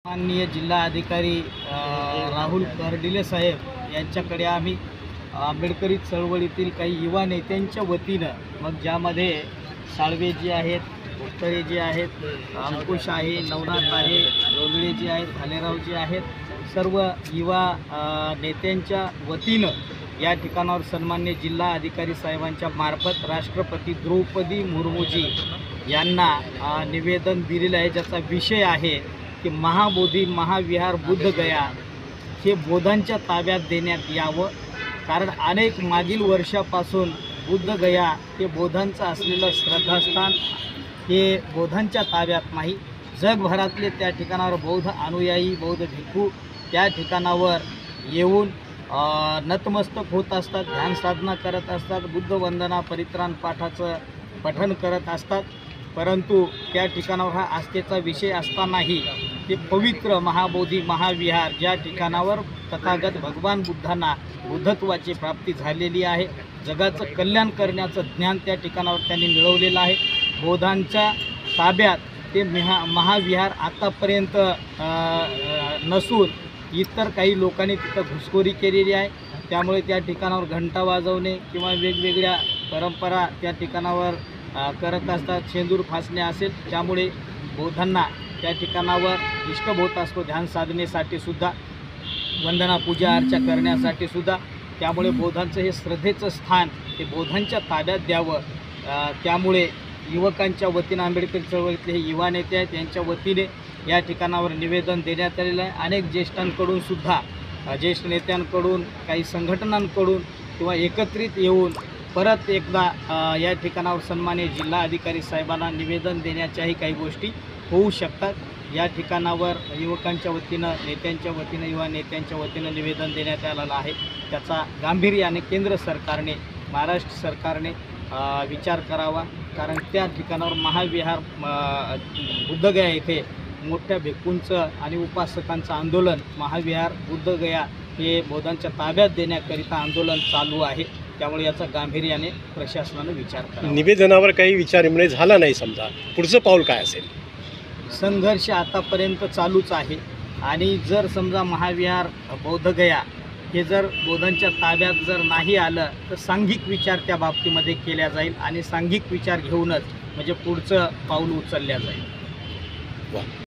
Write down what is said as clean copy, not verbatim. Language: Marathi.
माननीय जिल्हा अधिकारी राहुल कर्डिले साहेब यांच्याकडे आम्ही आंबेडकरी चळवळीतील काही युवा नेत्यांच्या वतीनं मग ज्यामध्ये साळवे जी आहेत, भोक्तरे जी आहेत, अंकुश आहे, नवनाथ आहे, रोगळे जी आहेत, भालेराव जी आहेत, सर्व युवा नेत्यांच्या वतीनं या ठिकाणावर सन्माननीय जिल्हा अधिकारी साहेबांच्या मार्फत राष्ट्रपती द्रौपदी मुर्मूजी यांना निवेदन दिलेलं आहे, ज्याचा विषय आहे की महाबोधी महाविहार बुद्धगया हे बौद्धांच्या ताब्यात देण्यात यावं। कारण अनेक मागील वर्षापासून बुद्धगया हे बौद्धांचं असलेलं श्रद्धास्थान हे बौद्धांच्या ताब्यात नाही। जगभरातले त्या ठिकाणावर बौद्ध अनुयायी, बौद्ध भिक्खू त्या ठिकाणावर येऊन नतमस्तक होत असतात, ध्यान साधना करत असतात, बुद्ध वंदना परित्राण पाठाचं पठण करत असतात। परंतु त्या ठिकाणावर हा आस्थेचा विषय असतानाही ते पवित्र महाबोधी महाविहार ज्या ठिकाणावर तथागत भगवान बुद्धांना बुद्धत्वाची प्राप्ती झालेली आहे, जगाचं कल्याण करण्याचं ज्ञान त्या ठिकाणावर त्यांनी मिळवलेलं आहे। बौद्धांच्या ताब्यात ते महाविहार आतापर्यंत नसून इतर काही लोकांनी तिथं घुसखोरी केलेली आहे। त्यामुळे त्या ठिकाणावर घंटा वाजवणे किंवा वेगवेगळ्या परंपरा त्या ठिकाणावर करत असतात, शेंदूर फासणे असेल, त्यामुळे बौद्धांना त्या ठिकाणावर डिस्टर्ब होत असतो ध्यान साधनेसाठी सुद्धा, वंदना पूजा अर्चा करण्यासाठी सुद्धा। त्यामुळे बौद्धांचं हे श्रद्धेचं स्थान हे बौद्धांच्या ताब्यात द्यावं। त्यामुळे युवकांच्या वतीनं आंबेडकर चळवळीतले हे युवा नेते आहेत, त्यांच्या वतीने या ठिकाणावर निवेदन देण्यात आलेलं आहे। अनेक ज्येष्ठांकडून सुद्धा, ज्येष्ठ नेत्यांकडून, काही संघटनांकडून किंवा एकत्रित येऊन परत एकदा या ठिकाणावर सन्माननीय जिल्हा अधिकारी साहेबांना निवेदन देण्याच्याही काही गोष्टी होऊ शकतात। या ठिकाणावर युवकांच्या वतीनं, नेत्यांच्या वतीनं, युवा नेत्यांच्या वतीनं निवेदन देण्यात आलेलं आहे। त्याचा गांभीर्याने केंद्र सरकारने, महाराष्ट्र सरकारने विचार करावा। कारण त्या ठिकाणावर महाविहार बुद्धगया येथे मोठ्या भिक्खूंचं आणि उपासकांचं आंदोलन, महाविहार बुद्धगया हे बौद्धांच्या ताब्यात देण्याकरिता आंदोलन चालू आहे। त्यामुळे याचा गांभीर्याने प्रशासनाने विचार करावा। निवेदनावर काही विचारविनिमय झाला नाही, समजा पुढचं पाऊल काय असेल? संघर्ष आतापर्यंत चालूच आहे आणि जर समजा महाविहार बौद्धगया हे जर बौद्धांच्या ताब्यात जर नाही आलं तर सांघिक विचार त्या बाबतीमध्ये केल्या जाईल आणि सांघिक विचार घेऊनच म्हणजे पुढचं पाऊल उचलल्या जाईल।